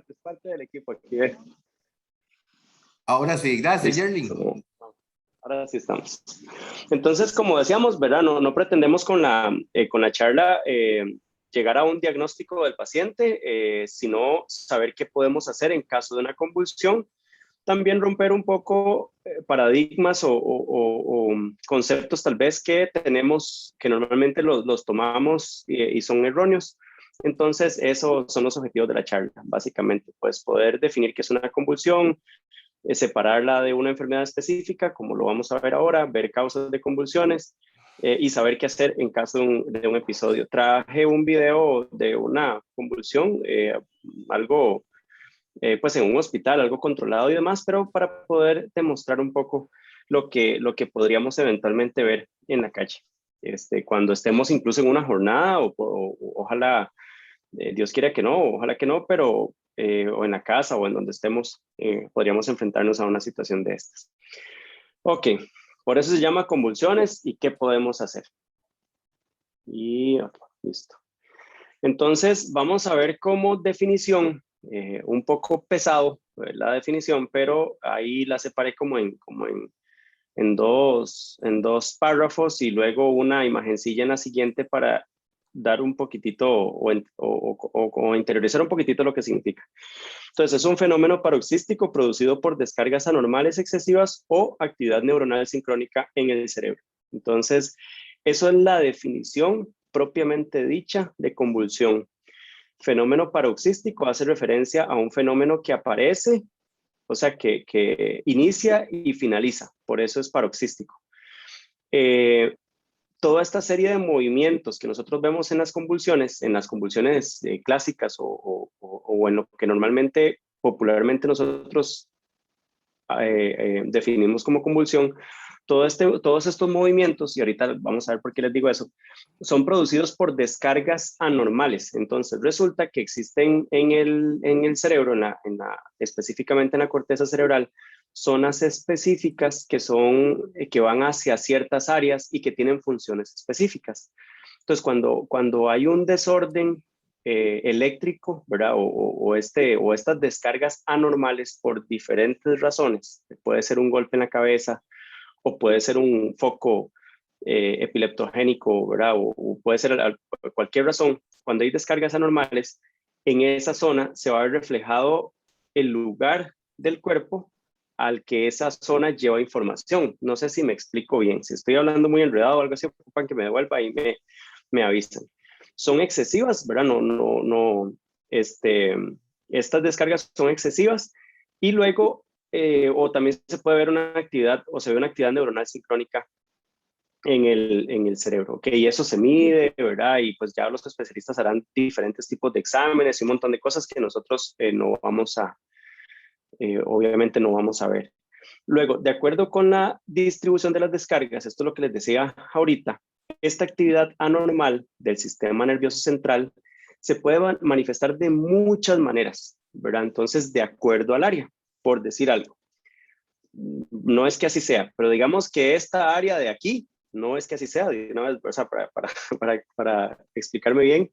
es parte del equipo aquí. ¿Ve? Ahora sí, gracias, Listo. Yerling. Ahora sí estamos. Entonces, como decíamos, ¿verdad? No pretendemos con la charla llegar a un diagnóstico del paciente, sino saber qué podemos hacer en caso de una convulsión. También romper un poco paradigmas o conceptos tal vez que tenemos, que normalmente los tomamos y son erróneos. Entonces, esos son los objetivos de la charla, básicamente, pues poder definir qué es una convulsión, separarla de una enfermedad específica, como lo vamos a ver ahora, ver causas de convulsiones y saber qué hacer en caso de un episodio. Traje un video de una convulsión, algo pues en un hospital, algo controlado y demás, pero para poder demostrar un poco lo que podríamos eventualmente ver en la calle. Cuando estemos incluso en una jornada o ojalá, Dios quiera que no, ojalá que no, pero o en la casa o en donde estemos, podríamos enfrentarnos a una situación de estas. Ok, por eso se llama convulsiones y qué podemos hacer. Y okay, listo. Entonces, vamos a ver como definición, un poco pesado la definición, pero ahí la separé en dos párrafos y luego una imagencilla en la siguiente para dar un poquitito o interiorizar un poquitito lo que significa. Entonces, es un fenómeno paroxístico producido por descargas anormales excesivas o actividad neuronal sincrónica en el cerebro. Entonces, eso es la definición propiamente dicha de convulsión. Fenómeno paroxístico hace referencia a un fenómeno que aparece, o sea, que inicia y finaliza, por eso es paroxístico. Toda esta serie de movimientos que nosotros vemos en las convulsiones clásicas o en lo que normalmente, popularmente nosotros definimos como convulsión, todos estos movimientos, y ahorita vamos a ver por qué les digo eso, son producidos por descargas anormales. Entonces resulta que existen en el cerebro, específicamente en la corteza cerebral, zonas específicas que van hacia ciertas áreas y que tienen funciones específicas. Entonces, cuando hay un desorden eléctrico, ¿verdad? O estas descargas anormales por diferentes razones, puede ser un golpe en la cabeza o puede ser un foco epileptogénico, ¿verdad? O puede ser cualquier razón. Cuando hay descargas anormales, en esa zona se va a ver reflejado el lugar del cuerpo al que esa zona lleva información. No sé si me explico bien. Si estoy hablando muy enredado o algo así, ocupan que me devuelva y me avisan. Son excesivas, ¿verdad? Estas descargas son excesivas y luego, o también se puede ver una actividad, o se ve una actividad neuronal sincrónica en el cerebro, ¿ok? Y eso se mide, ¿verdad? Y pues ya los especialistas harán diferentes tipos de exámenes y un montón de cosas que nosotros obviamente no vamos a ver. Luego, de acuerdo con la distribución de las descargas, esto es lo que les decía ahorita, esta actividad anormal del sistema nervioso central se puede manifestar de muchas maneras, ¿verdad? Entonces, de acuerdo al área, por decir algo. No es que así sea, pero digamos que esta área de aquí, no es que así sea, o sea, para explicarme bien,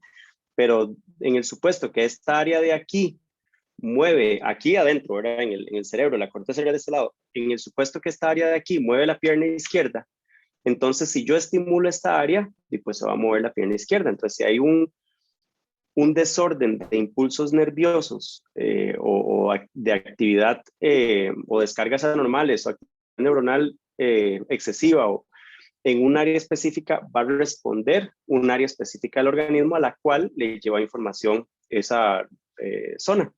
pero en el supuesto que esta área de aquí mueve aquí adentro, ¿verdad? En el cerebro, la corteza cerebral de este lado, en el supuesto que esta área de aquí mueve la pierna izquierda, entonces si yo estimulo esta área, pues se va a mover la pierna izquierda. Entonces si hay un desorden de impulsos nerviosos o de actividad o descargas anormales o actividad neuronal excesiva o en un área específica, va a responder un área específica del organismo a la cual le lleva información esa zona.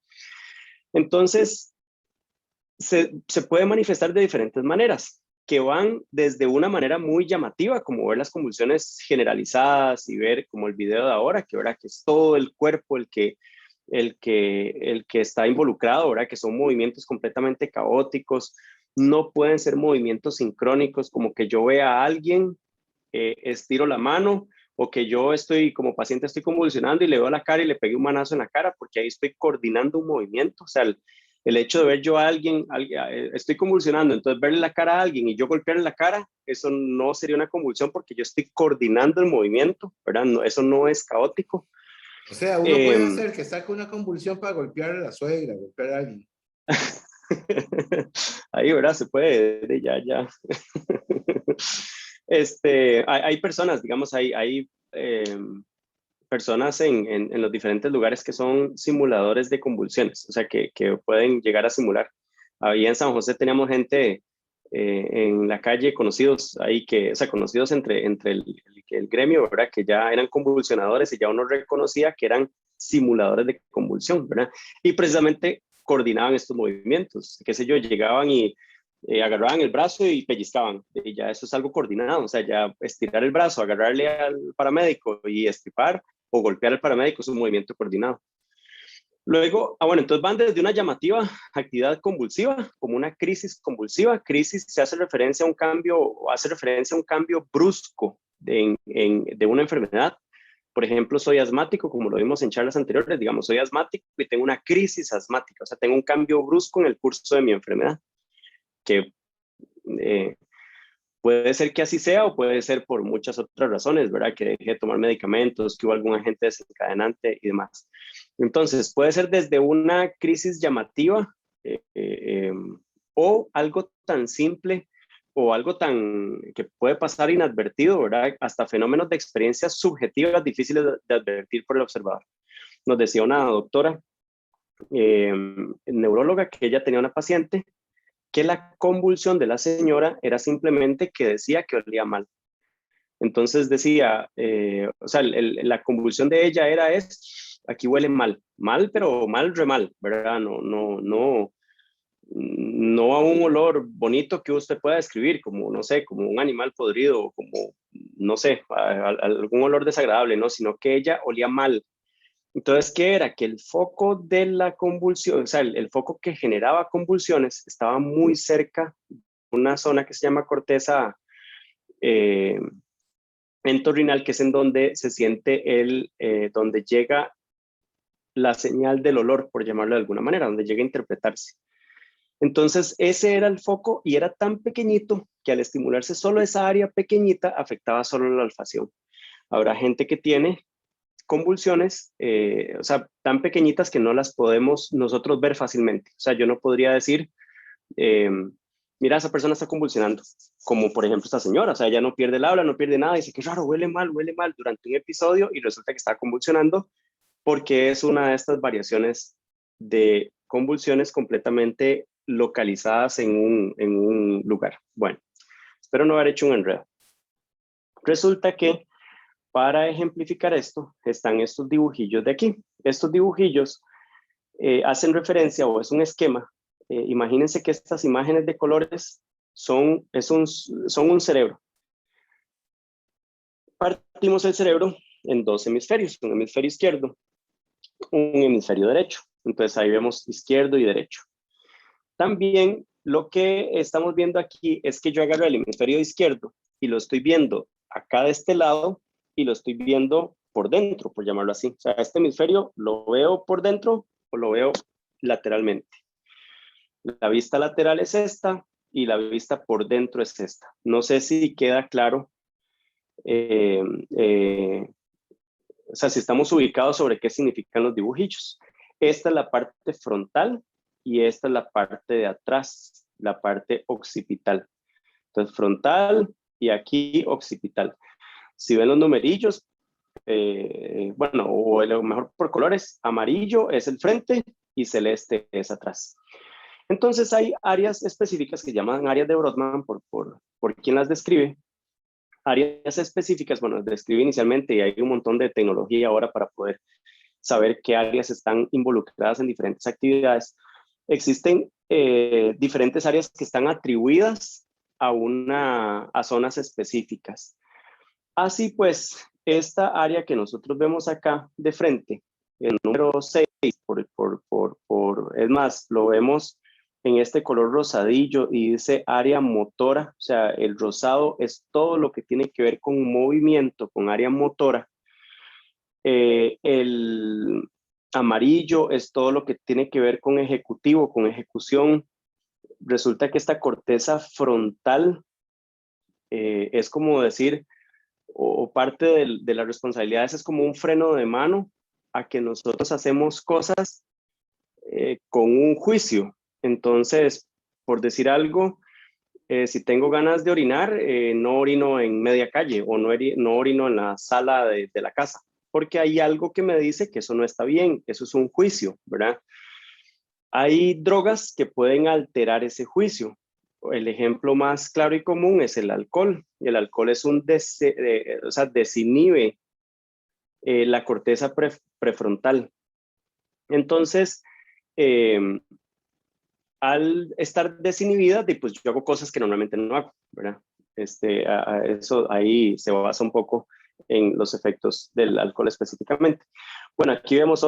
Entonces, se puede manifestar de diferentes maneras, que van desde una manera muy llamativa, como ver las convulsiones generalizadas y ver como el video de ahora, que es todo el cuerpo el que está involucrado, ¿verdad? Que son movimientos completamente caóticos, no pueden ser movimientos sincrónicos, como que yo vea a alguien, estiro la mano, o que yo como paciente estoy convulsionando y le veo la cara y le pegué un manazo en la cara, porque ahí estoy coordinando un movimiento. O sea, el hecho de ver yo a alguien, estoy convulsionando, entonces verle la cara a alguien y yo golpearle la cara, eso no sería una convulsión porque yo estoy coordinando el movimiento, ¿verdad? No, eso no es caótico. O sea, uno puede hacer que saque una convulsión para golpear a la suegra, golpear a alguien. Ahí, ¿verdad? Se puede, ya. Hay personas, digamos, hay personas en los diferentes lugares que son simuladores de convulsiones, o sea, que pueden llegar a simular. Ahí en San José teníamos gente en la calle, conocidos ahí, o sea, conocidos entre el gremio, ¿verdad? Que ya eran convulsionadores y ya uno reconocía que eran simuladores de convulsión, ¿verdad? Y precisamente coordinaban estos movimientos, qué sé yo, llegaban y agarraban el brazo y pellizcaban, y ya eso es algo coordinado, o sea, ya estirar el brazo, agarrarle al paramédico y estripar o golpear al paramédico es un movimiento coordinado. Luego, bueno, entonces van desde una llamativa actividad convulsiva, como una crisis convulsiva. Crisis se hace referencia a un cambio, o hace referencia a un cambio brusco de una enfermedad. Por ejemplo, soy asmático, como lo vimos en charlas anteriores, digamos, soy asmático y tengo una crisis asmática, o sea, tengo un cambio brusco en el curso de mi enfermedad, que puede ser que así sea o puede ser por muchas otras razones, ¿verdad? Que dejé de tomar medicamentos, que hubo algún agente desencadenante y demás. Entonces, puede ser desde una crisis llamativa o algo tan simple o algo tan que puede pasar inadvertido, ¿verdad? Hasta fenómenos de experiencias subjetivas difíciles de advertir por el observador. Nos decía una doctora neuróloga que ella tenía una paciente que la convulsión de la señora era simplemente que decía que olía mal. Entonces decía, o sea, la convulsión de ella era aquí huele mal, pero mal, re mal, ¿verdad? No a un olor bonito que usted pueda describir, como, no sé, como un animal podrido, como, no sé, algún olor desagradable, ¿no? Sino que ella olía mal. Entonces, ¿qué era? Que el foco de la convulsión, o sea, el foco que generaba convulsiones estaba muy cerca de una zona que se llama corteza entorrinal, que es en donde se siente donde llega la señal del olor, por llamarlo de alguna manera, donde llega a interpretarse. Entonces, ese era el foco y era tan pequeñito que al estimularse solo esa área pequeñita afectaba solo la olfacción. Habrá gente que tiene convulsiones, o sea, tan pequeñitas que no las podemos nosotros ver fácilmente. O sea, yo no podría decir, mira, esa persona está convulsionando, como por ejemplo esta señora, o sea, ella no pierde el habla, no pierde nada, dice que raro, huele mal durante un episodio y resulta que está convulsionando porque es una de estas variaciones de convulsiones completamente localizadas en un lugar. Bueno, espero no haber hecho un enredo. Resulta que para ejemplificar esto, están estos dibujillos de aquí. Estos dibujillos hacen referencia o es un esquema. Imagínense que estas imágenes de colores son un cerebro. Partimos el cerebro en dos hemisferios, un hemisferio izquierdo, un hemisferio derecho. Entonces ahí vemos izquierdo y derecho. También lo que estamos viendo aquí es que yo agarro el hemisferio izquierdo y lo estoy viendo acá de este lado y lo estoy viendo por dentro, por llamarlo así. O sea, este hemisferio lo veo por dentro o lo veo lateralmente. La vista lateral es esta y la vista por dentro es esta. No sé si queda claro, o sea, si estamos ubicados sobre qué significan los dibujillos. Esta es la parte frontal y esta es la parte de atrás, la parte occipital. Entonces, frontal y aquí occipital. Si ven los numerillos, bueno, o a lo mejor por colores, amarillo es el frente y celeste es atrás. Entonces hay áreas específicas que llaman áreas de Brodmann por quien las describe. Áreas específicas, bueno, describe inicialmente y hay un montón de tecnología ahora para poder saber qué áreas están involucradas en diferentes actividades. Existen diferentes áreas que están atribuidas a zonas específicas. Así pues, esta área que nosotros vemos acá de frente, el número 6, es más, lo vemos en este color rosadillo y dice área motora, o sea, el rosado es todo lo que tiene que ver con movimiento, con área motora. El amarillo es todo lo que tiene que ver con ejecutivo, con ejecución. Resulta que esta corteza frontal es como decir, o parte de las responsabilidades es como un freno de mano a que nosotros hacemos cosas con un juicio. Entonces, por decir algo, si tengo ganas de orinar, no orino en media calle o no orino en la sala de la casa, porque hay algo que me dice que eso no está bien, eso es un juicio, ¿verdad? Hay drogas que pueden alterar ese juicio. El ejemplo más claro y común es el alcohol. El alcohol es o sea, desinhibe la corteza prefrontal. Entonces, al estar desinhibida, pues yo hago cosas que normalmente no hago, ¿verdad? Eso ahí se basa un poco en los efectos del alcohol específicamente. Bueno, aquí vemos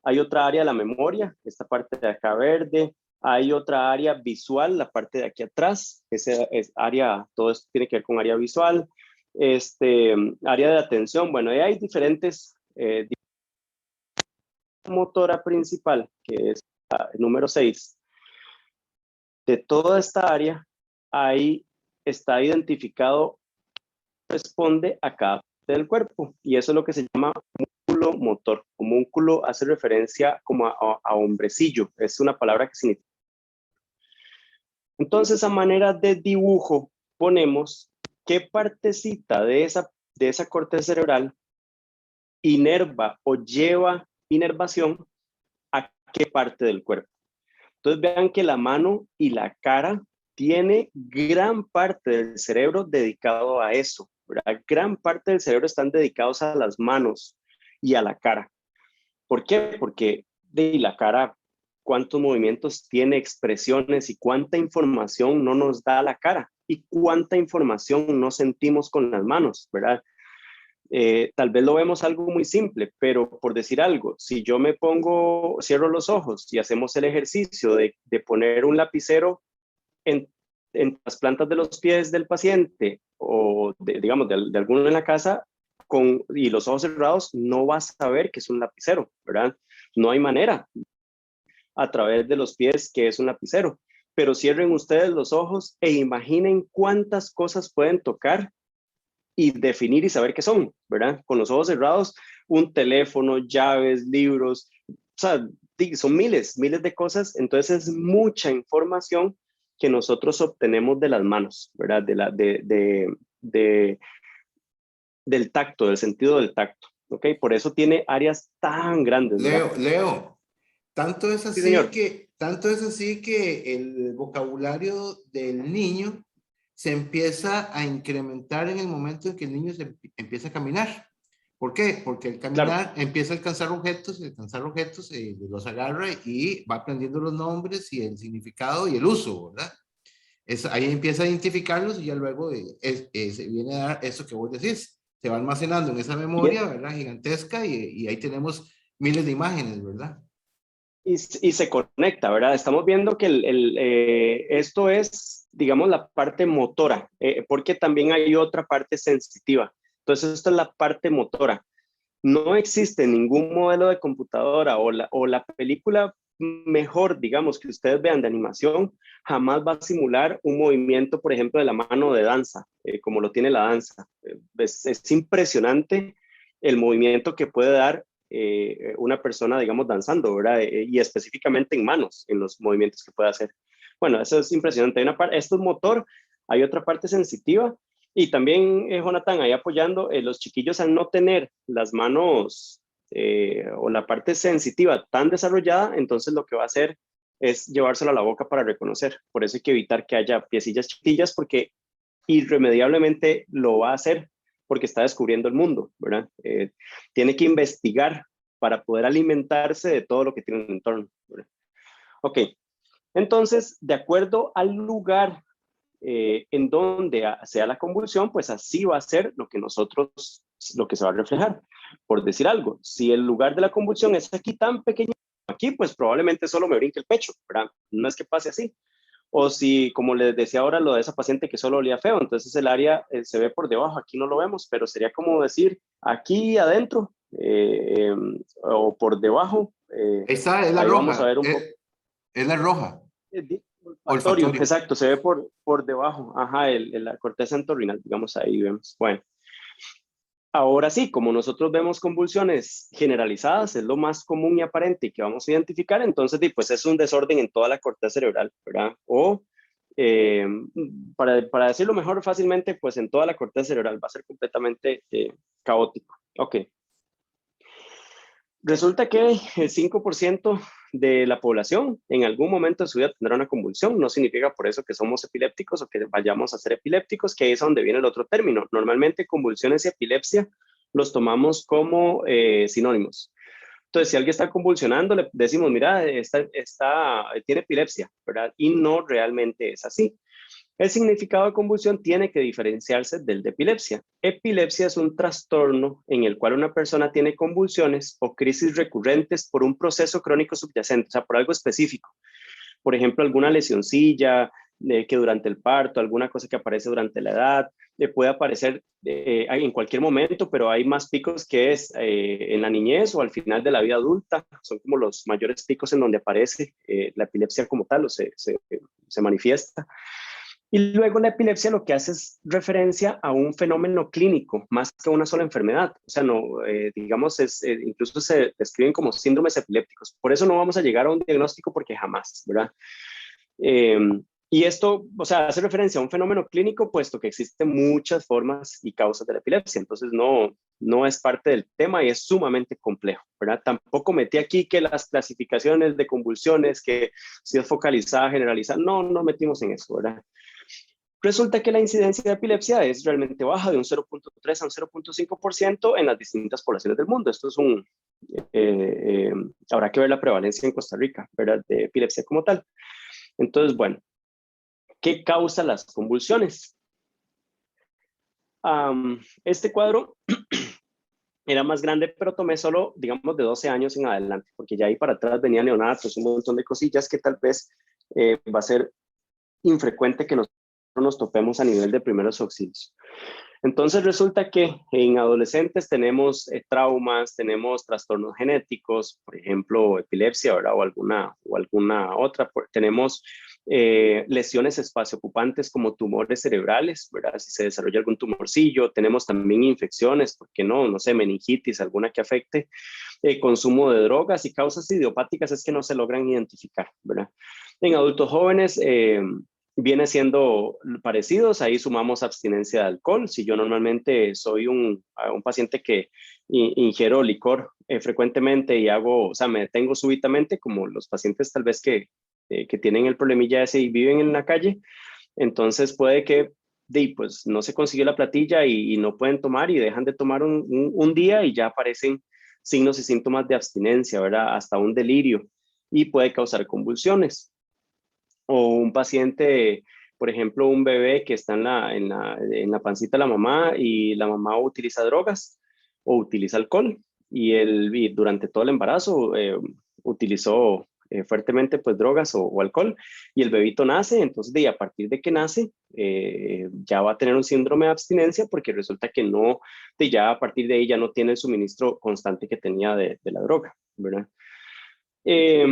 hay otra área de la memoria, esta parte de acá verde, hay otra área visual, la parte de aquí atrás, ese es área, todo esto tiene que ver con área visual, área de atención, bueno, ahí hay diferentes, motora principal, que es el número 6, de toda esta área, ahí está identificado, responde a cada parte del cuerpo, y eso es lo que se llama músculo motor. Homúnculo hace referencia como a hombrecillo, es una palabra que significa. Entonces, a manera de dibujo, ponemos qué partecita de esa corteza cerebral inerva o lleva inervación a qué parte del cuerpo. Entonces vean que la mano y la cara tiene gran parte del cerebro dedicado a eso, ¿verdad? Gran parte del cerebro están dedicados a las manos y a la cara. ¿Por qué? Porque de la cara, cuántos movimientos tiene, expresiones y cuánta información no nos da la cara y cuánta información no sentimos con las manos, ¿verdad? Tal vez lo vemos algo muy simple, pero por decir algo, si yo cierro los ojos y hacemos el ejercicio de poner un lapicero en, en las plantas de los pies del paciente o digamos de alguno en la casa y los ojos cerrados, no vas a ver que es un lapicero, ¿verdad? No hay manera a través de los pies que es un lapicero, pero cierren ustedes los ojos e imaginen cuántas cosas pueden tocar y definir y saber qué son, ¿verdad? Con los ojos cerrados, un teléfono, llaves, libros, o sea, son miles de cosas, entonces es mucha información que nosotros obtenemos de las manos, ¿verdad? Del tacto, del sentido del tacto, ¿ok? Por eso tiene áreas tan grandes, ¿verdad? Leo, Sí, señor. tanto es así que el vocabulario del niño se empieza a incrementar en el momento en que el niño empieza a caminar. ¿Por qué? Porque el Claro. caminar empieza a alcanzar objetos, los agarra y va aprendiendo los nombres y el significado y el uso, ¿verdad? Ahí empieza a identificarlos y ya luego se viene a dar eso que vos decís. Se va almacenando en esa Y, memoria, ¿verdad? Gigantesca y ahí tenemos miles de imágenes, ¿verdad? y se conecta, ¿verdad? Estamos viendo que esto es, digamos, la parte motora, porque también hay otra parte sensitiva. Entonces, esto es la parte motora. No existe ningún modelo de computadora o la película mejor, digamos, que ustedes vean de animación, jamás va a simular un movimiento, por ejemplo, de la mano de danza, como lo tiene la danza. Es impresionante el movimiento que puede dar una persona, digamos, danzando, ¿verdad? Y específicamente en manos, en los movimientos que puede hacer. Bueno, eso es impresionante. Esto es motor, hay otra parte sensitiva y también, Jonathan, ahí apoyando, los chiquillos al no tener las manos o la parte sensitiva tan desarrollada, entonces lo que va a hacer es llevárselo a la boca para reconocer. Por eso hay que evitar que haya piecillas chiquitillas porque irremediablemente lo va a hacer porque está descubriendo el mundo, ¿verdad? Tiene que investigar para poder alimentarse de todo lo que tiene en el entorno, ¿verdad? Ok, entonces, de acuerdo al lugar en donde sea la convulsión, pues así va a ser lo que se va a reflejar. Por decir algo, si el lugar de la convulsión es aquí tan pequeño, aquí pues probablemente solo me brinque el pecho, ¿verdad? No es que pase así. O si, como les decía ahora, lo de esa paciente que solo olía feo, entonces el área se ve por debajo, aquí no lo vemos, pero sería como decir aquí adentro o por debajo. Esa es la Ahí vamos a roja, ver un poco. es la roja, Olfatorio, olfatorio. exacto, se ve por debajo, ajá, la corteza entorrinal, digamos, ahí vemos. Bueno, Ahora sí, como nosotros vemos convulsiones generalizadas, es lo más común y aparente y que vamos a identificar, entonces pues es un desorden en toda la corteza cerebral, ¿verdad? O eh, para decirlo mejor fácilmente, pues en toda la corteza cerebral va a ser completamente caótico. Ok. Resulta que el 5% de la población en algún momento de su vida tendrá una convulsión. No significa por eso que somos epilépticos o que vayamos a ser epilépticos, que es a donde viene el otro término. Normalmente convulsiones y epilepsia los tomamos como sinónimos. Entonces, si alguien está convulsionando, le decimos, mira, tiene epilepsia, ¿verdad? Y no realmente es así. El significado de convulsión tiene que diferenciarse del de epilepsia. Epilepsia es un trastorno en el cual una persona tiene convulsiones o crisis recurrentes por un proceso crónico subyacente, o sea, por algo específico. Por ejemplo, alguna lesioncilla que durante el parto, alguna cosa que aparece durante la edad, puede aparecer en cualquier momento, pero hay más picos que es en la niñez o al final de la vida adulta. Son como los mayores picos en donde aparece la epilepsia como tal o se manifiesta. Y luego la epilepsia lo que hace es referencia a un fenómeno clínico, más que una sola enfermedad. O sea, no, digamos, incluso se describen como síndromes epilépticos. Por eso no vamos a llegar a un diagnóstico porque jamás, ¿verdad? Eh, y esto, o sea, hace referencia a un fenómeno clínico, puesto que existen muchas formas y causas de la epilepsia. Entonces, no es parte del tema y es sumamente complejo, ¿verdad? Tampoco metí aquí que las clasificaciones de convulsiones, que si es focalizada, generalizada, no metimos en eso, ¿verdad? Resulta que la incidencia de epilepsia es realmente baja, de un 0.3 a un 0.5% en las distintas poblaciones del mundo. Esto es habrá que ver la prevalencia en Costa Rica, ¿verdad? De epilepsia como tal. Entonces, bueno, ¿qué causa las convulsiones? Este cuadro era más grande, pero tomé solo, digamos, de 12 años en adelante, porque ya ahí para atrás venían neonatos, un montón de cosillas que tal vez va a ser infrecuente que nosotros nos topemos a nivel de primeros auxilios. Entonces resulta que en adolescentes tenemos traumas, tenemos trastornos genéticos, por ejemplo, epilepsia, ¿verdad? O alguna otra. Tenemos lesiones espaciocupantes como tumores cerebrales, ¿verdad? Si se desarrolla algún tumorcillo, tenemos también infecciones, ¿por qué no? No sé, meningitis, alguna que afecte, consumo de drogas y causas idiopáticas es que no se logran identificar, ¿verdad? En adultos jóvenes, viene siendo parecidos, ahí sumamos abstinencia de alcohol. Si yo normalmente soy un paciente que ingiero licor frecuentemente y o sea, me detengo súbitamente, como los pacientes tal vez que tienen el problemilla ese y viven en la calle, entonces puede que pues no se consiguió la platilla y no pueden tomar y dejan de tomar un día y ya aparecen signos y síntomas de abstinencia, ¿verdad? Hasta un delirio y puede causar convulsiones. O un paciente, por ejemplo, un bebé que está en la pancita de la mamá y la mamá utiliza drogas o utiliza alcohol y durante todo el embarazo utilizó fuertemente pues drogas o alcohol y el bebito nace, entonces a partir de que nace ya va a tener un síndrome de abstinencia porque resulta que ya a partir de ahí ya no tiene el suministro constante que tenía de la droga, ¿verdad? Eh,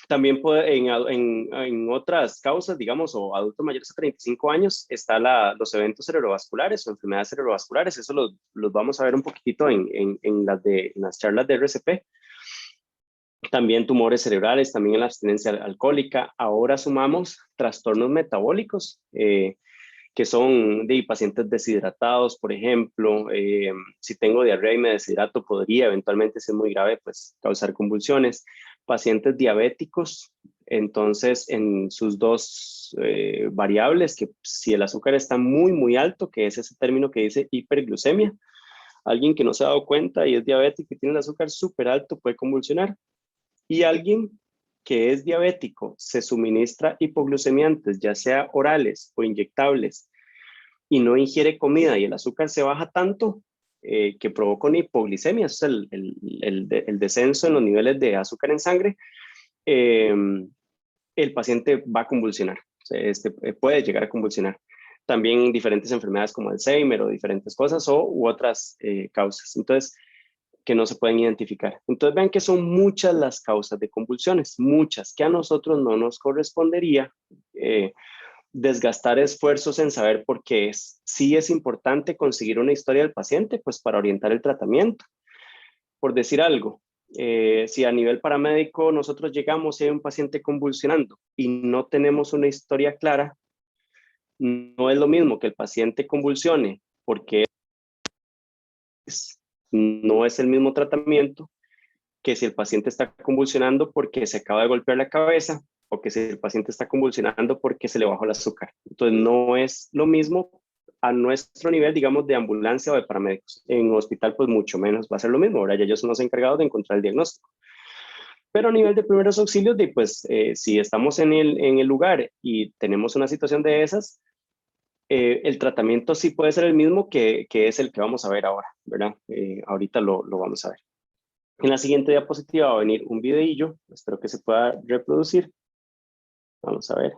También en otras causas, digamos, o adultos mayores a 35 años, está los eventos cerebrovasculares o enfermedades cerebrovasculares. Eso los vamos a ver un poquitito en las charlas de RCP. También tumores cerebrales, también en la abstinencia alcohólica. Ahora sumamos trastornos metabólicos, que son de pacientes deshidratados, por ejemplo. Si tengo diarrea y me deshidrato, podría eventualmente, si es muy grave, pues causar convulsiones. Pacientes diabéticos, entonces en sus dos variables, que si el azúcar está muy alto, que es ese término que dice hiperglucemia, alguien que no se ha dado cuenta y es diabético y tiene el azúcar súper alto puede convulsionar. Y alguien que es diabético se suministra hipoglucemiantes, ya sea orales o inyectables, y no ingiere comida y el azúcar se baja tanto que provoca una hipoglicemia, es el descenso en los niveles de azúcar en sangre, eh, el paciente va a convulsionar, o sea, puede llegar a convulsionar. También diferentes enfermedades como Alzheimer o diferentes cosas u otras causas. Entonces, que no se pueden identificar. Entonces vean que son muchas las causas de convulsiones, muchas, que a nosotros no nos correspondería desgastar esfuerzos en saber por qué es. Sí es importante conseguir una historia del paciente, pues para orientar el tratamiento. Por decir algo, si a nivel paramédico nosotros llegamos y hay un paciente convulsionando y no tenemos una historia clara, no es lo mismo que el paciente convulsione porque no es el mismo tratamiento que si el paciente está convulsionando porque se acaba de golpear la cabeza o que si el paciente está convulsionando porque se le bajó el azúcar. Entonces no es lo mismo a nuestro nivel, digamos, de ambulancia o de paramédicos. En hospital, pues mucho menos va a ser lo mismo. Ahora ya ellos son los encargados de encontrar el diagnóstico. Pero a nivel de primeros auxilios, pues si estamos en el lugar y tenemos una situación de esas, el tratamiento sí puede ser el mismo que es el que vamos a ver ahora, ¿verdad? Ahorita lo vamos a ver. En la siguiente diapositiva va a venir un videillo, espero que se pueda reproducir. Vamos a ver.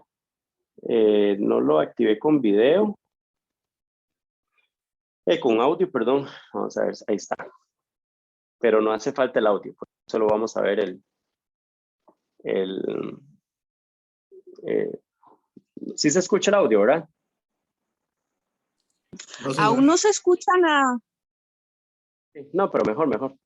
No lo activé con video. Con audio, perdón. Vamos a ver, ahí está. Pero no hace falta el audio, solo vamos a ver sí se escucha el audio, ¿verdad? No, Aún no se escucha nada. No, pero mejor.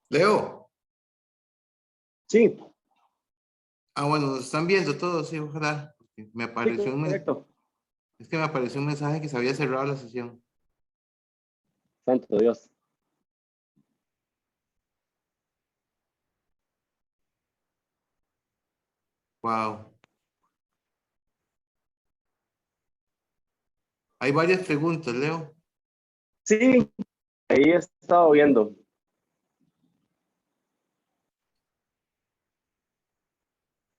Leo. Sí. Bueno, nos están viendo todos, sí, ojalá. Me apareció Correcto. es que me apareció un mensaje que se había cerrado la sesión. Santo Dios. Wow. Hay varias preguntas, Leo. Sí, ahí he estado viendo.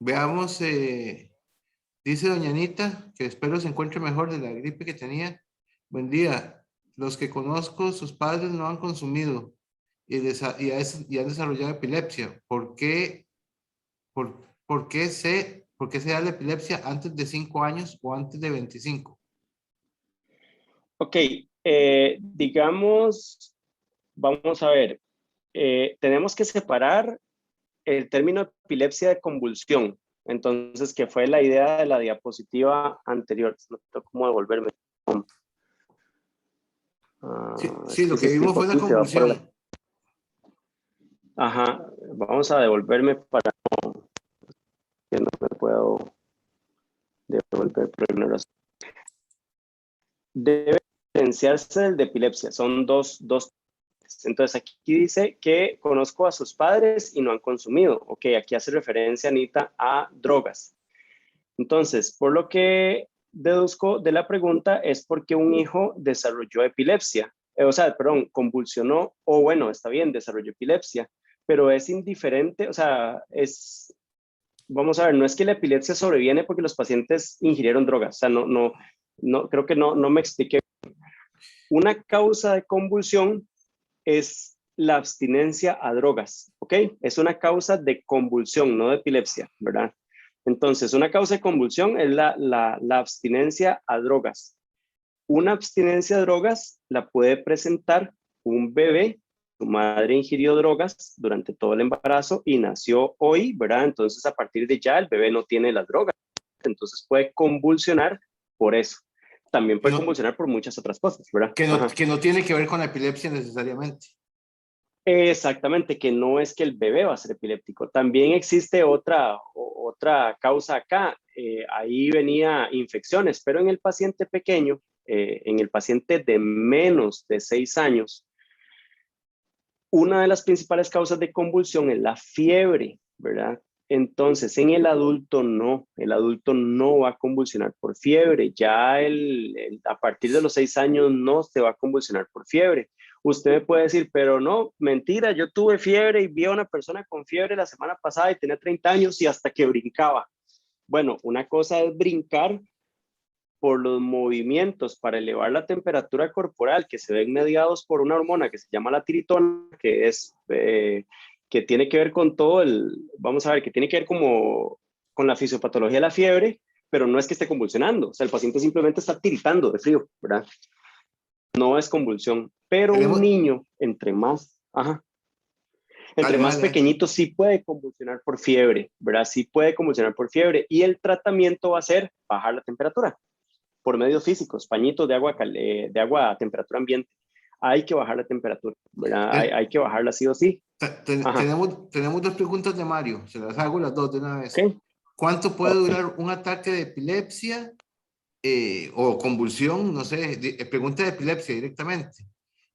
Veamos, dice doña Anita, que espero se encuentre mejor de la gripe que tenía. Buen día. Los que conozco, sus padres no han consumido y han desarrollado epilepsia. ¿Por qué se da la epilepsia antes de 5 años o antes de 25? Ok, digamos, vamos a ver, tenemos que separar el término epilepsia de convulsión. Entonces, que fue la idea de la diapositiva anterior. No tengo cómo devolverme. Sí, Es lo que que ese vimos fue una tipo se va para convulsión. Ajá, vamos a devolverme para que no me puedo devolver por alguna razón. Debe diferenciarse del de epilepsia. Son dos. Entonces aquí dice que conozco a sus padres y no han consumido. Ok, aquí hace referencia, Anita, a drogas. Entonces, por lo que deduzco de la pregunta es porque un hijo desarrolló epilepsia. Perdón, convulsionó, o bueno, está bien, desarrolló epilepsia, pero es indiferente, vamos a ver, no es que la epilepsia sobreviene porque los pacientes ingirieron drogas, creo que no me expliqué. Una causa de convulsión es la abstinencia a drogas, ¿ok? Es una causa de convulsión, no de epilepsia, ¿verdad? Entonces, una causa de convulsión es la abstinencia a drogas. Una abstinencia a drogas la puede presentar un bebé, su madre ingirió drogas durante todo el embarazo y nació hoy, ¿verdad? Entonces, a partir de ya, el bebé no tiene las drogas, entonces puede convulsionar por eso. También puede convulsionar por muchas otras cosas, ¿verdad? Que no tiene que ver con la epilepsia necesariamente. Exactamente, que no es que el bebé va a ser epiléptico. También existe otra causa acá. Ahí venía infecciones, pero en el paciente pequeño, en el paciente de menos de 6 años, una de las principales causas de convulsión es la fiebre, ¿verdad? Entonces, en el adulto no va a convulsionar por fiebre. Ya a partir de los 6 años no se va a convulsionar por fiebre. Usted me puede decir, pero no, mentira, yo tuve fiebre y vi a una persona con fiebre la semana pasada y tenía 30 años y hasta que brincaba. Bueno, una cosa es brincar por los movimientos para elevar la temperatura corporal que se ven mediados por una hormona que se llama la tiritona, que tiene que ver con todo vamos a ver, que tiene que ver como con la fisiopatología de la fiebre, pero no es que esté convulsionando, o sea, el paciente simplemente está tiritando de frío, ¿verdad? No es convulsión, pero un Tenemos, niño, entre más, entre dale, más dale. pequeñito sí puede convulsionar por fiebre, ¿verdad? Sí puede convulsionar por fiebre y el tratamiento va a ser bajar la temperatura por medios físicos, pañitos de agua a temperatura ambiente. Hay que bajar la temperatura, ¿verdad? Hay que bajarla sí o sí. Ajá, Tenemos dos preguntas de Mario, se las hago las dos de una vez. ok. ¿Cuánto puede durar un ataque de epilepsia o convulsión? No sé, pregunta de epilepsia directamente.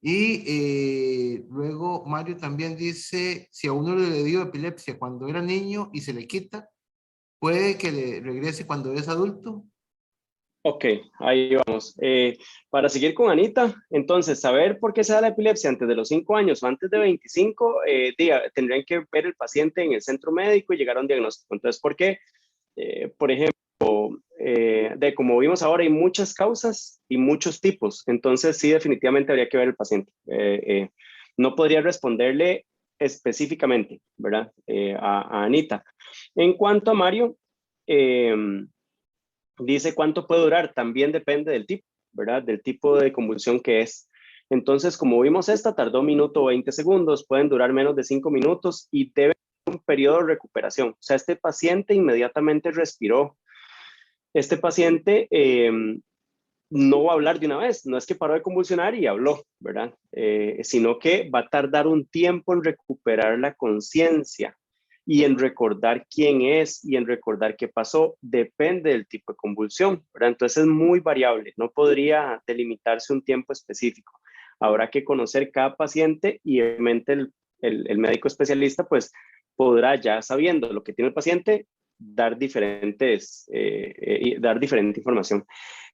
Y luego Mario también dice, si a uno le dio epilepsia cuando era niño y se le quita, ¿puede que le regrese cuando es adulto? Ok, ahí vamos. Para seguir con Anita, entonces, saber por qué se da la epilepsia antes de los 5 años o antes de 25, tendrían que ver el paciente en el centro médico y llegar a un diagnóstico. Entonces, ¿por qué? Por ejemplo, como vimos ahora, hay muchas causas y muchos tipos. Entonces, sí, definitivamente habría que ver el paciente. No podría responderle específicamente, ¿verdad? A Anita. En cuanto a Mario, eh, dice cuánto puede durar, también depende del tipo, ¿verdad? Del tipo de convulsión que es. Entonces, como vimos esta, tardó 1 minuto 20 segundos, pueden durar menos de 5 minutos y debe haber un periodo de recuperación. O sea, este paciente inmediatamente respiró. Este paciente no va a hablar de una vez, no es que paró de convulsionar y habló, ¿verdad? Sino que va a tardar un tiempo en recuperar la conciencia y en recordar quién es y en recordar qué pasó, depende del tipo de convulsión, ¿verdad? Entonces es muy variable, no podría delimitarse un tiempo específico. Habrá que conocer cada paciente y obviamente el médico especialista pues podrá, ya sabiendo lo que tiene el paciente, dar dar diferente información.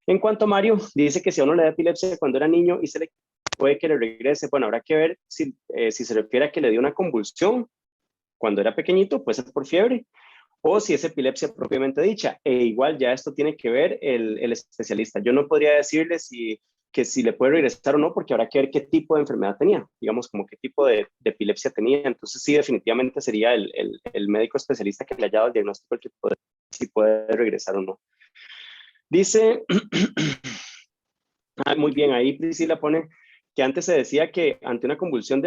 En cuanto a Mario, dice que si a uno le da epilepsia cuando era niño y se le puede que le regrese, bueno, habrá que ver si se refiere a que le dio una convulsión cuando era pequeñito, puede ser por fiebre, o si es epilepsia propiamente dicha. E igual ya esto tiene que ver el especialista. Yo no podría decirle que si le puede regresar o no, porque habrá que ver qué tipo de enfermedad tenía, digamos, como qué tipo de epilepsia tenía. Entonces sí, definitivamente sería el médico especialista que le haya dado el diagnóstico el que puede, si puede regresar o no. Dice, muy bien, ahí Priscila pone que antes se decía que ante una convulsión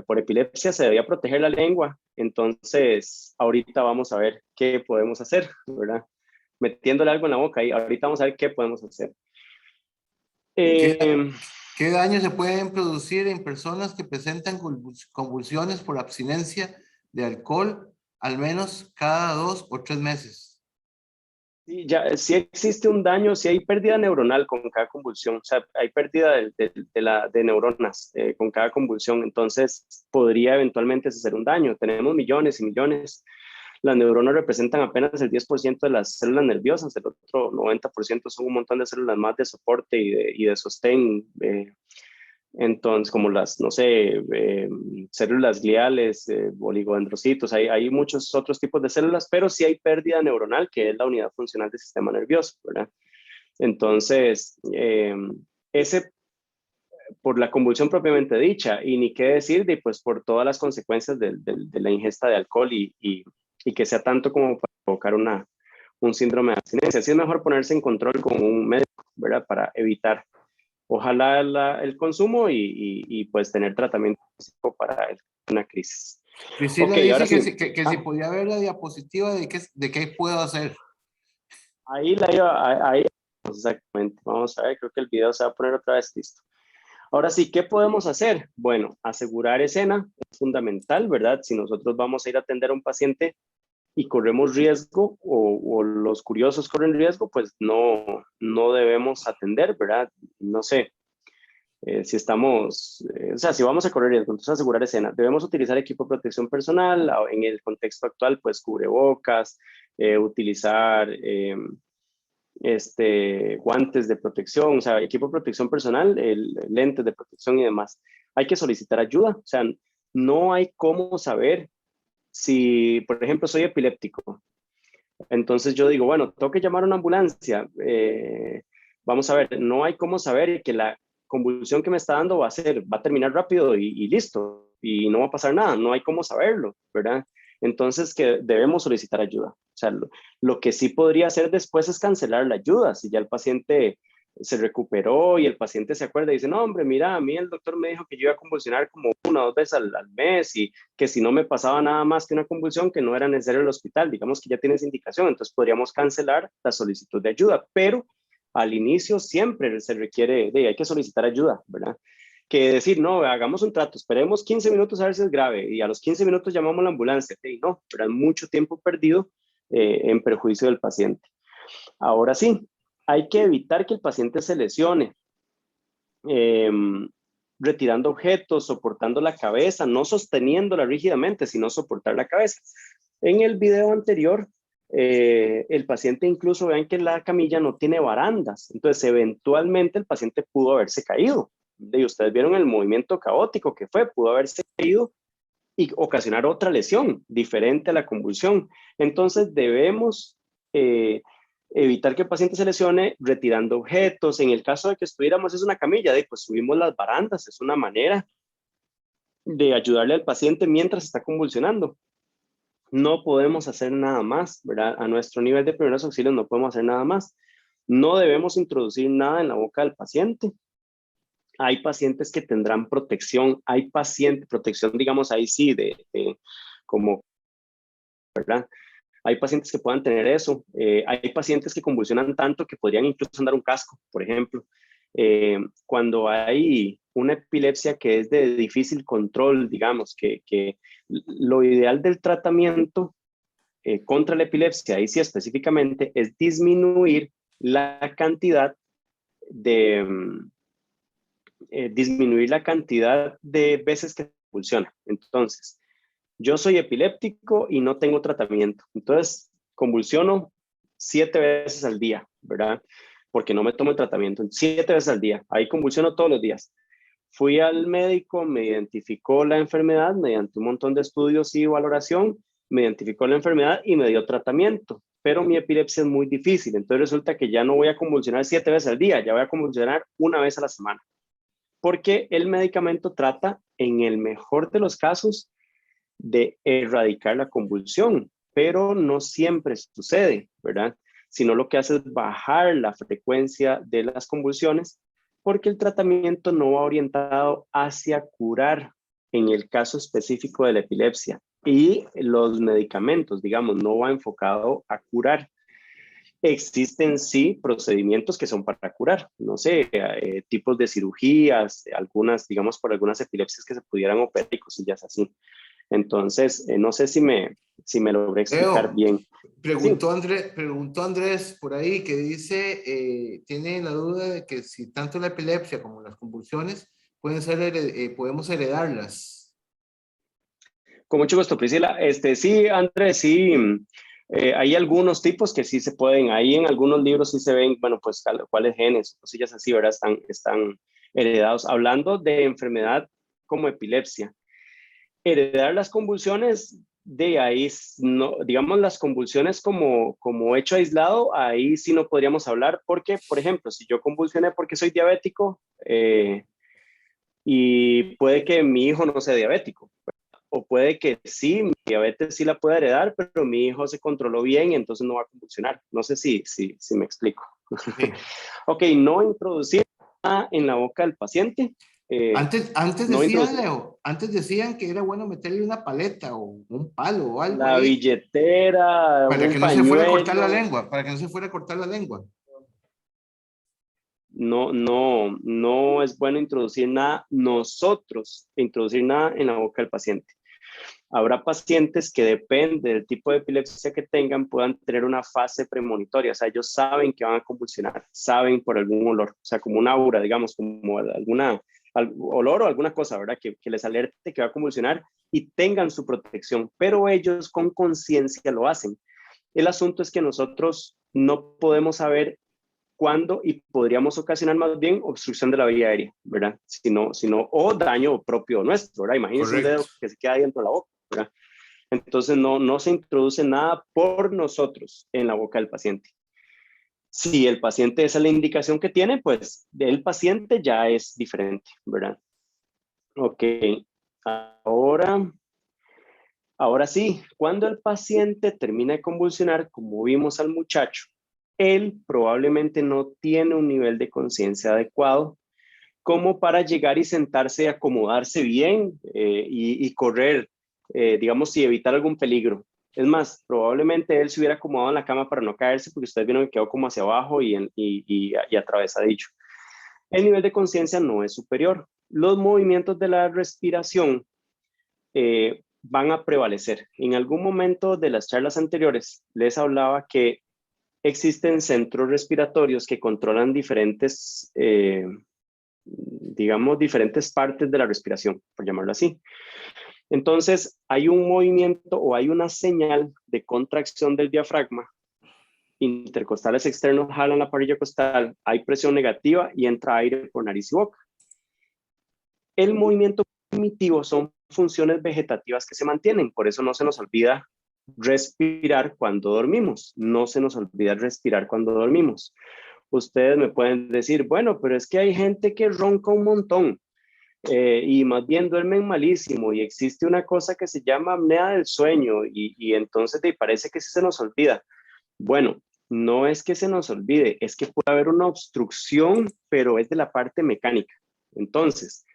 por epilepsia se debía proteger la lengua. Entonces, ahorita vamos a ver qué podemos hacer, ¿verdad? Metiéndole algo en la boca y ahorita vamos a ver qué podemos hacer. ¿Qué, Eh, qué daños se pueden producir en personas que presentan convulsiones por abstinencia de alcohol al menos cada 2 o 3 meses? Sí, ya, si existe un daño, si hay pérdida neuronal con cada convulsión, o sea, hay pérdida de neuronas con cada convulsión, entonces podría eventualmente hacer un daño. Tenemos millones y millones. Las neuronas representan apenas el 10% de las células nerviosas, el otro 90% son un montón de células más de soporte y de sostén. Entonces, como las, no sé, células gliales, oligodendrocitos, hay muchos otros tipos de células, pero sí hay pérdida neuronal, que es la unidad funcional del sistema nervioso, ¿verdad? Entonces, ese por la convulsión propiamente dicha, y ni qué decir de, pues, por todas las consecuencias de la ingesta de alcohol y que sea tanto como para provocar un síndrome de abstinencia. Así es mejor ponerse en control con un médico, ¿verdad? Para evitar ojalá el consumo y pues tener tratamiento para una crisis. Ok, Priscila ahora dice sí. que si podía ver la diapositiva de qué puedo hacer. Ahí la iba, ahí, exactamente. Vamos a ver, creo que el video se va a poner otra vez listo. Ahora sí, ¿qué podemos hacer? Bueno, asegurar escena es fundamental, ¿verdad? Si nosotros vamos a ir a atender a un paciente y corremos riesgo o los curiosos corren riesgo, pues no debemos atender, ¿verdad? No sé, si estamos, o sea, si vamos a correr riesgo, entonces asegurar escena. Debemos utilizar equipo de protección personal, en el contexto actual, pues cubrebocas, utilizar guantes de protección, o sea, equipo de protección personal, lentes de protección y demás. Hay que solicitar ayuda, o sea, no hay cómo saber si, por ejemplo, soy epiléptico. Entonces yo digo, bueno, tengo que llamar a una ambulancia. Vamos a ver, no hay cómo saber que la convulsión que me está dando va a terminar rápido y listo, y no va a pasar nada, no hay cómo saberlo, ¿verdad? Entonces que debemos solicitar ayuda. O sea, lo que sí podría hacer después es cancelar la ayuda, si ya el paciente se recuperó y el paciente se acuerda y dice, no, hombre, mira, a mí el doctor me dijo que yo iba a convulsionar como 1 o 2 veces al mes y que si no me pasaba nada más que una convulsión, que no era necesario el hospital, digamos que ya tienes indicación, entonces podríamos cancelar la solicitud de ayuda, pero al inicio siempre se requiere, hay que solicitar ayuda, ¿verdad? Que decir, no, hagamos un trato, esperemos 15 minutos a ver si es grave y a los 15 minutos llamamos a la ambulancia, no, pero hay mucho tiempo perdido en perjuicio del paciente. Ahora sí, hay que evitar que el paciente se lesione, retirando objetos, soportando la cabeza, no sosteniéndola rígidamente, sino soportar la cabeza. En el video anterior, el paciente incluso vean que la camilla no tiene barandas, entonces eventualmente el paciente pudo haberse caído. Y ustedes vieron el movimiento caótico que fue, pudo haberse caído y ocasionar otra lesión diferente a la convulsión. Entonces debemos evitar que el paciente se lesione retirando objetos. En el caso de que estuviéramos en una camilla, pues subimos las barandas, es una manera de ayudarle al paciente mientras está convulsionando. No podemos hacer nada más, ¿verdad? A nuestro nivel de primeros auxilios no podemos hacer nada más. No debemos introducir nada en la boca del paciente. Hay pacientes que tendrán protección, hay pacientes, protección, digamos, ahí sí, como, ¿verdad? Hay pacientes que puedan tener eso. Hay pacientes que convulsionan tanto que podrían incluso andar un casco, por ejemplo. Cuando hay una epilepsia que es de difícil control, digamos, que lo ideal del tratamiento contra la epilepsia, ahí sí específicamente, es disminuir la cantidad de veces que convulsiona. Entonces, yo soy epiléptico y no tengo tratamiento. Entonces, convulsiono 7 veces al día, ¿verdad? Porque no me tomo el tratamiento. 7 veces al día. Ahí convulsiono todos los días. Fui al médico, me identificó la enfermedad mediante un montón de estudios y valoración, me identificó la enfermedad y me dio tratamiento. Pero mi epilepsia es muy difícil. Entonces resulta que ya no voy a convulsionar 7 veces al día, ya voy a convulsionar 1 vez a la semana. Porque el medicamento trata, en el mejor de los casos, de erradicar la convulsión, pero no siempre sucede, ¿verdad? Sino lo que hace es bajar la frecuencia de las convulsiones porque el tratamiento no va orientado hacia curar en el caso específico de la epilepsia y los medicamentos, digamos, no va enfocado a curar. Existen sí procedimientos que son para curar, no sé, tipos de cirugías, algunas, digamos, por algunas epilepsias que se pudieran operar y cosillas así. Entonces, no sé si me logré explicar Leo, bien. Sí, preguntó Andrés por ahí que dice, tiene la duda de que si tanto la epilepsia como las convulsiones pueden ser, podemos heredarlas. con mucho gusto, Priscila. Sí, Andrés, sí, hay algunos tipos que sí se pueden, ahí en algunos libros sí se ven, bueno, pues cuáles genes, cosillas así, ¿verdad? Están heredados. Hablando de enfermedad como epilepsia, heredar las convulsiones, de ahí, no, digamos, las convulsiones como hecho aislado, ahí sí no podríamos hablar, porque, por ejemplo, si yo convulsioné porque soy diabético, y puede que mi hijo no sea diabético, o puede que sí, mi diabetes sí la pueda heredar, pero mi hijo se controló bien y entonces no va a convulsionar. No sé si me explico. Sí. Ok, no introducir nada en la boca del paciente. Antes No decían, introducir Leo, antes decían que era bueno meterle una paleta o un palo o algo la ahí billetera, para un que no se fuera a cortar la pañuelo. lengua, para que no se fuera a cortar la lengua. No es bueno introducir nada, nosotros introducir nada en la boca del paciente. Habrá pacientes que depende del tipo de epilepsia que tengan, puedan tener una fase premonitoria, o sea, ellos saben que van a convulsionar, saben por algún olor, o sea, como un aura, digamos, como alguna olor o alguna cosa, ¿verdad? Que les alerte que va a convulsionar y tengan su protección, pero ellos con conciencia lo hacen. El asunto es que nosotros no podemos saber cuando, y podríamos ocasionar más bien obstrucción de la vía aérea, ¿verdad? O daño propio nuestro, ¿verdad? Imagínense un Correcto. dedo que se queda ahí dentro de la boca, ¿verdad? Entonces no se introduce nada por nosotros en la boca del paciente. Si el paciente, esa es la indicación que tiene, pues el paciente ya es diferente, ¿verdad? Ok, ahora sí, cuando el paciente termina de convulsionar, como vimos al muchacho, él probablemente no tiene un nivel de conciencia adecuado como para llegar y sentarse y acomodarse bien y correr, digamos, y evitar algún peligro. Es más, probablemente él se hubiera acomodado en la cama para no caerse porque ustedes vieron que quedó como hacia abajo y atravesadillo. El nivel de conciencia no es superior. Los movimientos de la respiración van a prevalecer. En algún momento de las charlas anteriores les hablaba que existen centros respiratorios que controlan diferentes, digamos, diferentes partes de la respiración, por llamarlo así. Entonces, hay un movimiento o hay una señal de contracción del diafragma. Intercostales externos jalan la parrilla costal, hay presión negativa y entra aire por nariz y boca. El movimiento primitivo son funciones vegetativas que se mantienen, por eso no se nos olvida respirar cuando dormimos, no se nos olvida respirar cuando dormimos. Ustedes me pueden decir, bueno, pero es que hay gente que ronca un montón y más bien duermen malísimo y existe una cosa que se llama apnea del sueño y entonces te parece que sí se nos olvida. Bueno, no es que se nos olvide, es que puede haber una obstrucción, pero es de la parte mecánica. Entonces,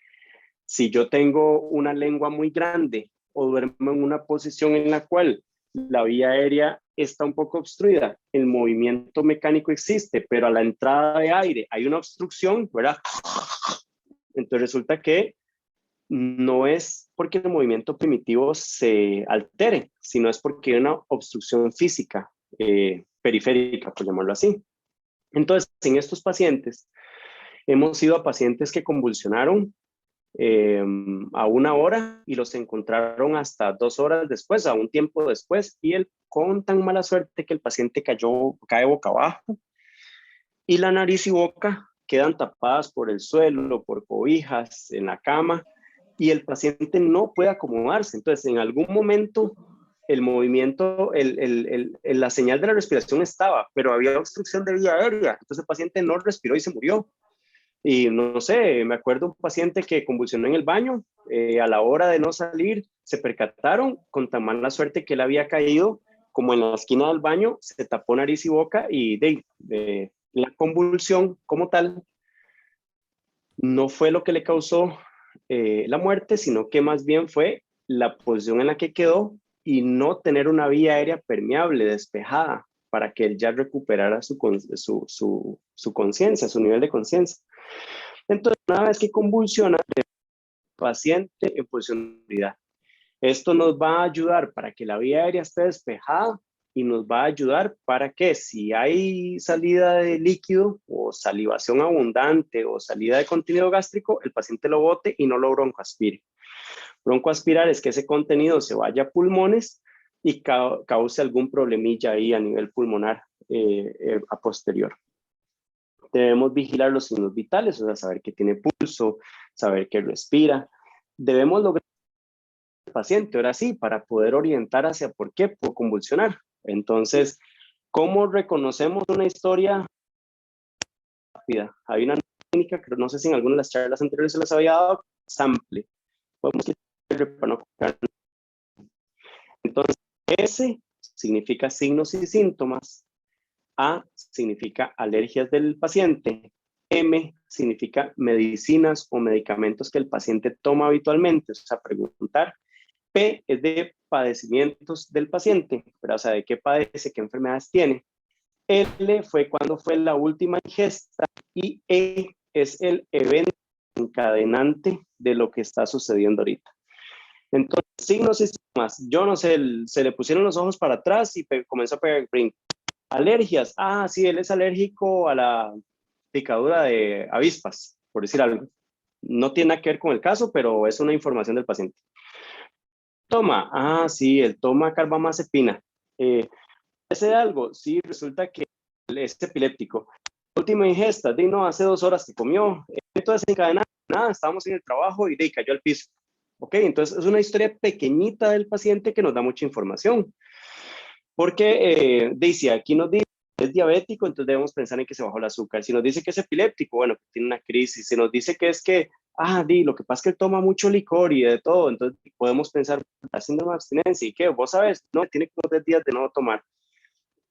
si yo tengo una lengua muy grande o duermo en una posición en la cual la vía aérea está un poco obstruida, el movimiento mecánico existe, pero a la entrada de aire hay una obstrucción, ¿verdad? Entonces resulta que no es porque el movimiento primitivo se altere, sino es porque hay una obstrucción física periférica, por llamarlo así. Entonces, en estos pacientes, hemos ido a pacientes que convulsionaron a 1 hora y los encontraron hasta 2 horas después, a un tiempo después, y él con tan mala suerte que el paciente cae boca abajo y la nariz y boca quedan tapadas por el suelo, por cobijas, en la cama, y el paciente no puede acomodarse. Entonces, en algún momento, el movimiento, la señal de la respiración estaba, pero había obstrucción de vía aérea. Entonces, el paciente no respiró y se murió. Y no sé, me acuerdo un paciente que convulsionó en el baño, a la hora de no salir, se percataron con tan mala suerte que él había caído como en la esquina del baño, se tapó nariz y boca y la convulsión como tal no fue lo que le causó la muerte, sino que más bien fue la posición en la que quedó y no tener una vía aérea permeable, despejada, para que él ya recuperara su conciencia, su nivel de conciencia. Entonces, una vez que convulsiona, el paciente en posición de unidad. Esto nos va a ayudar para que la vía aérea esté despejada y nos va a ayudar para que si hay salida de líquido o salivación abundante o salida de contenido gástrico, el paciente lo bote y no lo broncoaspire. Broncoaspirar es que ese contenido se vaya a pulmones y cause algún problemilla ahí a nivel pulmonar a posterior. Debemos vigilar los signos vitales, o sea, saber que tiene pulso, saber que respira. Debemos lograr el paciente, ahora sí, para poder orientar hacia por qué puede convulsionar. Entonces, ¿cómo reconocemos una historia rápida? Hay una técnica que no sé si en alguna de las charlas anteriores se les había dado, sample. Podemos quitarle para no copiar. Entonces, S significa signos y síntomas. A significa alergias del paciente. M significa medicinas o medicamentos que el paciente toma habitualmente, o sea, preguntar. P es de padecimientos del paciente, pero, o sea, de qué padece, qué enfermedades tiene. L fue cuando fue la última ingesta y E es el evento encadenante de lo que está sucediendo ahorita. Entonces, signos y síntomas. Yo no sé, se le pusieron los ojos para atrás y comenzó a pegar brinco. Alergias. Ah, sí, él es alérgico a la picadura de avispas, por decir algo. No tiene nada que ver con el caso, pero es una información del paciente. Toma. Ah, sí, él toma carbamazepina. ¿Ese algo? Sí, resulta que es epiléptico. última ingesta, di no, hace 2 horas que comió, entonces desencadenado, nada, estábamos en el trabajo y de cayó al piso. Ok, entonces es una historia pequeñita del paciente que nos da mucha información. Porque dice, aquí nos dice que es diabético, entonces debemos pensar en que se bajó el azúcar. Si nos dice que es epiléptico, bueno, que tiene una crisis. Si nos dice que es que, lo que pasa es que él toma mucho licor y de todo, entonces podemos pensar, la síndrome de abstinencia, ¿y qué? Vos sabes, no, tiene como 3 días de no tomar.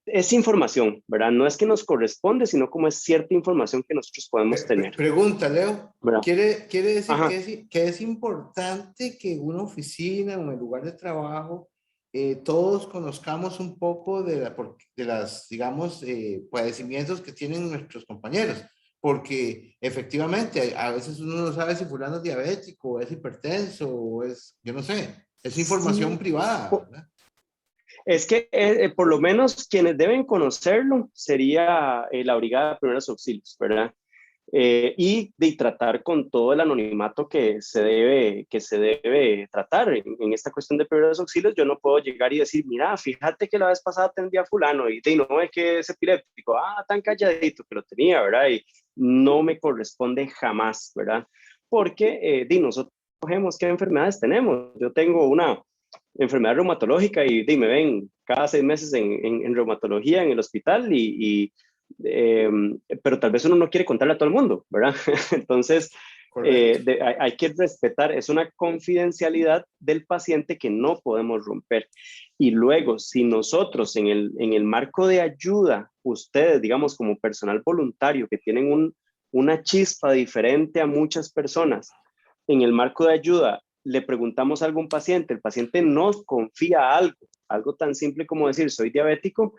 Es información, ¿verdad? No es que nos corresponde, sino como es cierta información que nosotros podemos tener. Pregunta, Leo. ¿Verdad? ¿Quiere decir Ajá. que es importante que en una oficina o en el lugar de trabajo todos conozcamos un poco de las, digamos, padecimientos que tienen nuestros compañeros? Porque efectivamente a veces uno no sabe si fulano es diabético, o es hipertenso, o es, yo no sé, es información Sí. privada, ¿verdad? Es que por lo menos quienes deben conocerlo sería la Brigada de Primeros Auxilios, ¿verdad? Y de tratar con todo el anonimato que se debe tratar en esta cuestión de primeros auxilios. Yo no puedo llegar y decir, mira, fíjate que la vez pasada atendí a fulano y no es que es epiléptico, tan calladito que lo tenía, ¿verdad? Y no me corresponde jamás, ¿verdad? Porque nosotros cogemos qué enfermedades tenemos. Yo tengo una enfermedad reumatológica y me ven cada 6 meses en reumatología en el hospital pero tal vez uno no quiere contarle a todo el mundo, ¿verdad? Entonces, hay que respetar, es una confidencialidad del paciente que no podemos romper. Y luego, si nosotros en el marco de ayuda, ustedes, digamos, como personal voluntario que tienen una chispa diferente a muchas personas, en el marco de ayuda, le preguntamos a algún paciente, el paciente nos confía algo tan simple como decir, soy diabético,